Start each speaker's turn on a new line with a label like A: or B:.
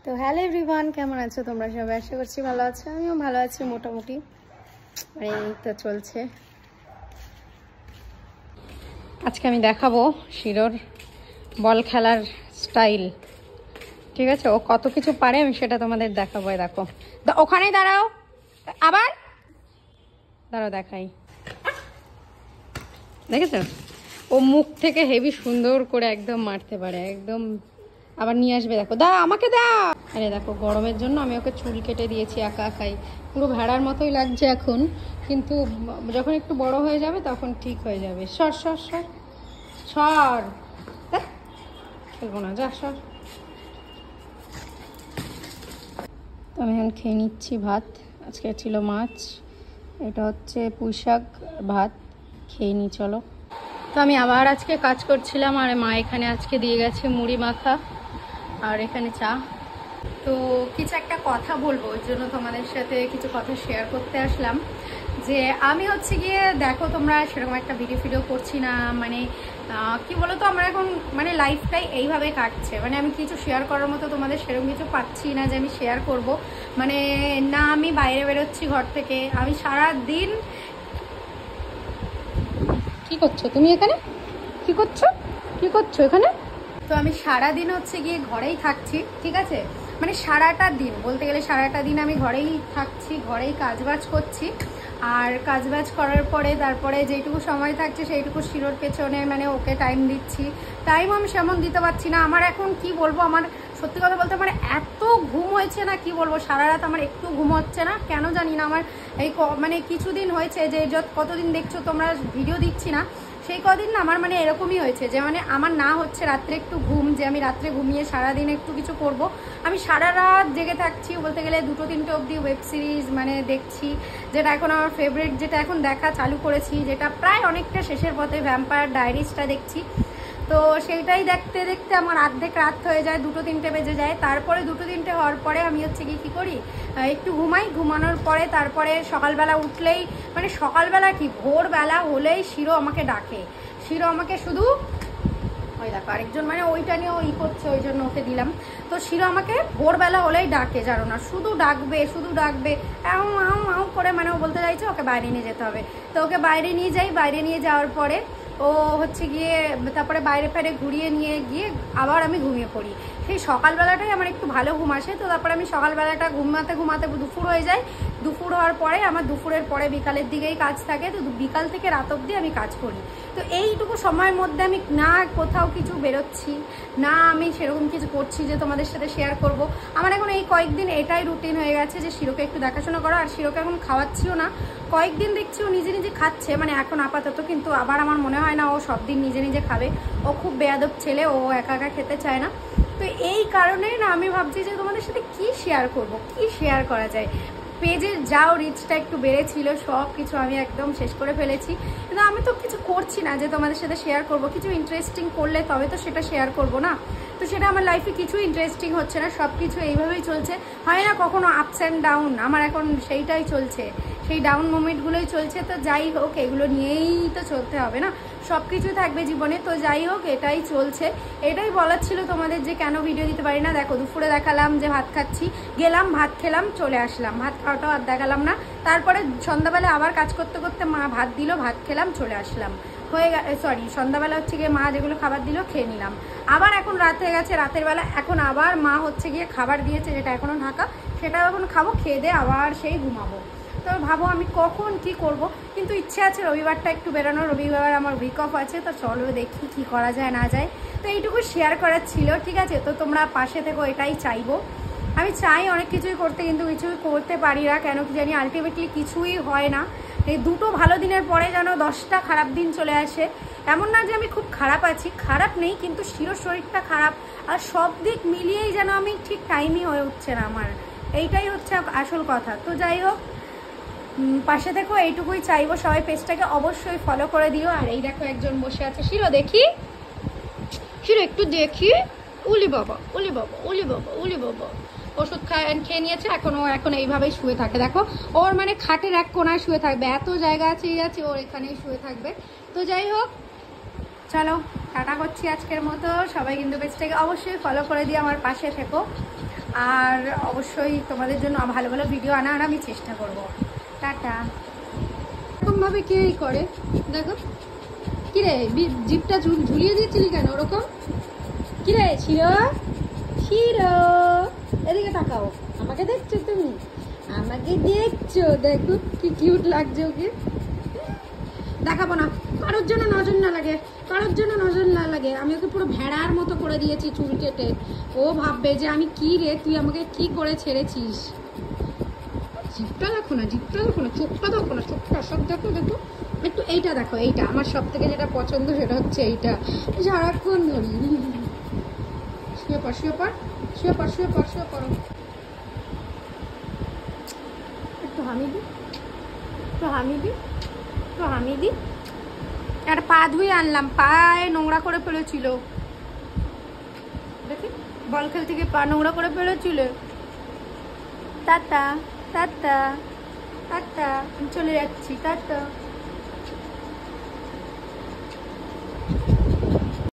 A: তো hello everyone, কেমন আছো তোমরা সবাই? আশা করছি ভালো আছো। আমিও ভালো আছি মোটামুটি, মানে এই তো চলছে। আজকে আমি দেখাবো শিরোর বল খেলার স্টাইল, ঠিক আছে? ও কত কিছু পারে আমি সেটা তোমাদের দেখাবো। দেখো, ওখানেই দাঁড়াও, আবার দাঁড়াও, দেখাই। দেখেছো, ও মুখ থেকে হেভি সুন্দর করে একদম মারতে পারে, একদম। আবার নিয়ে আসবে, দেখো, দা আমাকে দা। আরে দেখো, গরমের জন্য আমি ওকে চুল কেটে দিয়েছি একা একাই, পুরো ভেড়ার মতোই লাগছে এখন, কিন্তু যখন একটু বড় হয়ে যাবে তখন ঠিক হয়ে যাবে। সর সর সর সর, খেলবো না, যা সর। তো আমি এখন খেয়ে নিচ্ছি ভাত। আজকে ছিল মাছ, এটা হচ্ছে পুঁই শাক ভাত। খেয়ে নি, চলো। তো আমি আবার আজকে কাজ করছিলাম, আর মা এখানে আজকে দিয়ে গেছে মুড়ি মাখা আর এখানে চা। তো কিছু একটা কথা বলবো, ওই জন্য তোমাদের সাথে কিছু কথা শেয়ার করতে আসলাম। যে আমি হচ্ছে গিয়ে, দেখো তোমরা সেরকম একটা ভিডিও করছি না, মানে কি বলো তো, আমার এখন মানে লাইফটাই এইভাবে কাটছে, মানে আমি কিছু শেয়ার করার মতো তোমাদের সেরকম কিছু পাচ্ছি না যে আমি শেয়ার করব। মানে না আমি বাইরে বেরোচ্ছি ঘর থেকে, আমি সারা দিন। কি করছো তুমি এখানে? কি করছো এখানে? তো আমি সারাদিন হচ্ছে গিয়ে ঘরেই থাকছি, ঠিক আছে? মানে সারাটা দিন বলতে গেলে সারাটা দিন আমি ঘরেই থাকছি, ঘরেই কাজবাজ করছি। আর কাজবাজ করার পরে তারপরে যেটুকু সময় থাকছে সেইটুকু শিরোর পেছনে, মানে ওকে টাইম দিচ্ছি। টাইম আমি সেমন দিতে পারছি না। আমার এখন কি বলবো, আমার সত্যি কথা বলতে আমার এত ঘুম হয়েছে না, কি বলবো, সারা রাত আমার একটু ঘুম হচ্ছে না, কেন জানি না। আমার এই মানে কিছুদিন হয়েছে যে কতদিন দেখছো তোমরা ভিডিও দিচ্ছি না, সেই কদিন না আমার মানে এরকমই হয়েছে যে মানে আমার না হচ্ছে রাত্রে একটু ঘুম, যে আমি রাত্রে ঘুমিয়ে সারাদিন একটু কিছু করব। আমি সারা রাত জেগে থাকছি, বলতে গেলে 2-3টে অবধি ওয়েব সিরিজ মানে দেখছি, যেটা এখন আমার ফেভারিট, যেটা এখন দেখা চালু করেছি, যেটা প্রায় অনেকটা শেষের পথে, ভ্যাম্পায়ার ডায়েরিজটা দেখছি। তো সেইটাই দেখতে দেখতে আমার অর্ধেক রাত হয়ে যায়, 2-3টে বেজে যায়। তারপরে 2-3টে হওয়ার পরে আমি হচ্ছে কি করি, একটু ঘুমাই। ঘুমানোর পরে তারপরে সকালবেলা উঠলেই, মানে সকালবেলা কি ভোরবেলা হলেই শিরো আমাকে ডাকে। শিরো আমাকে শুধু, ওই দেখো আরেকজন মানে ওইটা নিয়ে ই করছে, ওই জন্য ওকে দিলাম। তো শিরো আমাকে ভোরবেলা হলেই ডাকে, জানো না, শুধু ডাকবে আউ করে, মানে ও বলতে চাইছে ওকে বাইরে নিয়ে যেতে হবে। তো ওকে বাইরে নিয়ে যাই, বাইরে নিয়ে যাওয়ার পরে ও হচ্ছে গিয়ে তারপরে বাইরে ফেরে ঘুরিয়ে নিয়ে গিয়ে আবার আমি ঘুমিয়ে পড়ি। সেই সকালবেলাটাই আমার একটু ভালো ঘুম আসে। তো তারপরে আমি সকালবেলাটা ঘুমাতে দুপুর হয়ে যায়। দুপুর হওয়ার পরে আমার দুপুরের পরে বিকালের দিকেই কাজ থাকে, তো বিকাল থেকে রাত অবধি আমি কাজ করি। তো এইটুকু সময়ের মধ্যে আমি না কোথাও কিছু বেরোচ্ছি, না আমি সেরকম কিছু করছি যে তোমাদের সাথে শেয়ার করব। আমার এখন এই কয়েকদিন এটাই রুটিন হয়ে গেছে যে শিরোকে একটু দেখাশোনা করো। আর শিরোকে এখন খাওয়াচ্ছিও না, কয়েকদিন দেখছি ও নিজে নিজে খাচ্ছে, মানে এখন আপাতত। কিন্তু আবার আমার মনে হয় না ও সব দিন নিজে নিজে খাবে। ও খুব বেয়াদব ছেলে, ও একা একা খেতে চায় না। তো এই কারণেই না আমি ভাবছি যে তোমাদের সাথে কি শেয়ার করব, কি শেয়ার করা যায়। পেজের যাও রিচটা একটু বেড়েছিল, সব কিছু আমি একদম শেষ করে ফেলেছি। কিন্তু আমি তো কিছু করছি না যে তোমাদের সাথে শেয়ার করব। কিছু ইন্টারেস্টিং করলে তবে তো সেটা শেয়ার করব না। তো সেটা আমার লাইফে কিছু ইন্টারেস্টিং হচ্ছে না, সব কিছু এইভাবেই চলছে। হয় না কখনো আপস অ্যান্ড ডাউন, আমার এখন সেইটাই চলছে, সেই ডাউন মোমেন্টগুলোই চলছে। তো যাই হোক, এগুলো নিয়েই তো চলতে হবে না, সব কিছু থাকবে জীবনে। তো যাই হোক, এটাই চলছে। এটাই বলার ছিল তোমাদের যে কেন ভিডিও দিতে পারি না। দেখো, দুপুরে দেখালাম যে ভাত খাচ্ছি, গেলাম ভাত খেলাম চলে আসলাম, ভাত খাওয়াটাও আর দেখালাম না। তারপরে সন্ধ্যাবেলা আবার কাজ করতে করতে মা ভাত দিল, ভাত খেলাম চলে আসলাম, হয়ে সরি সন্ধ্যাবেলা হচ্ছে গিয়ে মা যেগুলো খাবার দিল খেয়ে নিলাম। আবার এখন রাত হয়ে গেছে, রাতের বেলা এখন আবার মা হচ্ছে গিয়ে খাবার দিয়েছে, যেটা এখনও ঢাকা, সেটা এখন খাবো, খেয়ে দিয়ে আবার সেই ঘুমাবো। তো ভাবো আমি কখন কি করব। কিন্তু ইচ্ছে আছে রবিবারটা একটু বেরোনো, রবিবার আমার উইক অফ আছে। তো চলো দেখি কি করা যায় না যায়। তো এইটুকু শেয়ার করার ছিল, ঠিক আছে? তো তোমরা পাশে থেকো, এটাই চাইবো। আমি চাই অনেক কিছুই করতে, কিন্তু কিছুই করতে পারি না, কেন কি জানি। আলটিমেটলি কিছুই হয় না। এই দুটো ভালো দিনের পরে যেন 10টা খারাপ দিন চলে আসে। এমন না যে আমি খুব খারাপ আছি, খারাপ নেই, কিন্তু শিরোর শরীরটা খারাপ, আর সব দিক মিলিয়েই যেন আমি ঠিক টাইমই হয়ে উঠছে না আমার। এইটাই হচ্ছে আসল কথা। তো যাই হোক, পাশে থেকো, এইটুকুই চাইবো। সবাই পেজটাকে অবশ্যই ফলো করে দিও। আর এই দেখো একজন বসে আছে, শিরো দেখি, শিরো একটু দেখি। উলি বাবা উলি বাবা উলি বাবা উলি বাবা, ওষুধ খেয়ে নিয়েছে, এখন এইভাবেই শুয়ে থাকে। দেখো, ওর মানে খাটের এক কোনায় শুয়ে থাকবে, এত জায়গা আছে ওর এখানেই শুয়ে থাকবে। তো যাই হোক, চলো। টাটা করছি আজকের মতো। সবাই কিন্তু পেজটাকে অবশ্যই ফলো করে দিয়ে আমার পাশে থেকো, আর অবশ্যই তোমাদের জন্য ভালো ভালো ভিডিও আনার আমি চেষ্টা করব। টাটা। এরকমভাবে কেই করে দেখো। কিরে জিপটা ঝুলিয়ে দিয়েছিলি কেন ওরকম? কিরে শিরো, শিরো এদিকে তাকাও। আমাকে দেখছো তুমি? আমাকে দেখছো? দেখো কি কিউট লাগছে ওকে। দেখাবো না, কারোর জন্য নজর না লাগে, কারোর জন্য নজর না লাগে। আমি ওকে পুরো ভেড়ার মতো করে দিয়েছি চুল কেটে। ও ভাববে যে আমি কি রে, তুই আমাকে কি করে ছেড়েছিস। জিপটা দেখো না, জিপটা দেখো না, চোখটা দেখো না, চোখটা সব দেখো। দেখো একটু এইটা দেখো, এইটা আমার সব থেকে যেটা পছন্দ সেটা হচ্ছে এইটা। সারাক্ষণ ধরি। শুয়ে পড়, শুয়ে পড়, শুয়ে পড়, শুয়ে পড়, শুয়ে পড়ো। একটু হামি দি, একটু হামি দি, একটু হামি দি। একটা পা ধুয়ে আনলাম, পায়ে নোংরা করে ফেলেছিল। দেখি বল খেল থেকে পা নোংরা করে ফেলেছিল। টাটা, টাটা, টাটা, চলে যাচ্ছি, টাটা।